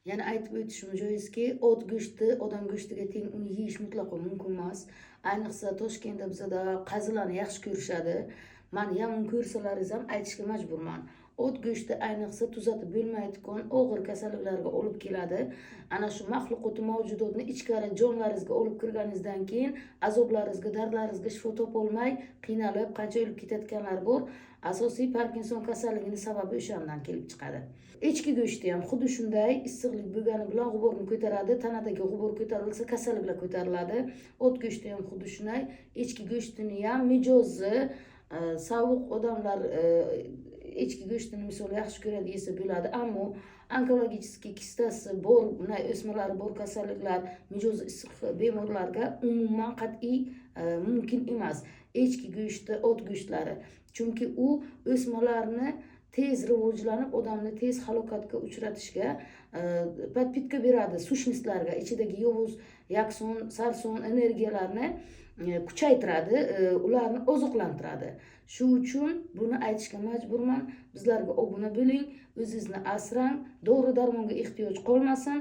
Yana aytib o'tishim joizki, ot go'shti odam go'shtiga teng, uni yeyish mutlaqo mumkin emas. Ayniqsa Toshkentda bizada qazilarni yaxshi ko'rishadi. Men yomon ko'rsalaringiz ham aytishga majburman. Ot go'shti ayniqsa tuzatib bo'lmaydigan og'ir kasalliklarga olib keladi. Ana shu maxluqot mavjudotni ichkari jonlaringizga olib kirganingizdan keyin azoblaringizga, dardlaringizga shifo topolmay qiynalib qancha o'lib ketayotganlar bor. Asosiy Parkinson kasalligining sababi o'shandan kelib chiqadi. Echki go'shti ham xuddi shunday, issiqlik bo'lgani bilan g'uborni ko'taradi. Tanadagi g'ubor ko'tarilsa kasalliklar ko'tariladi. Ot go'shti ham xuddi shunday. Echki go'shtini ham mijozi sovuq odamlar echki go'shtini misol yaxshi ko'radi, yesa bo'ladi, ammo onkologicheskiy kistasi bor, o'smalari bor kasalliklar, mijozi issiq bemorlarga umuman qat'iy mumkin emas echki go'shti, ot go'shtlari. Chunki u o'smalarni tez rivojlanib, odamni tez halokatga uchratishga podpitka beradi sushnislarga, ichidagi yovuz, yakson, sarson energiyalarni kuchaytiradi, ularni oziqlantiradi. Shu uchun buni aytishga majburman. Bizlarga obuna bo'ling, o'zingizni asrang, dori darmonga ehtiyoj qolmasin.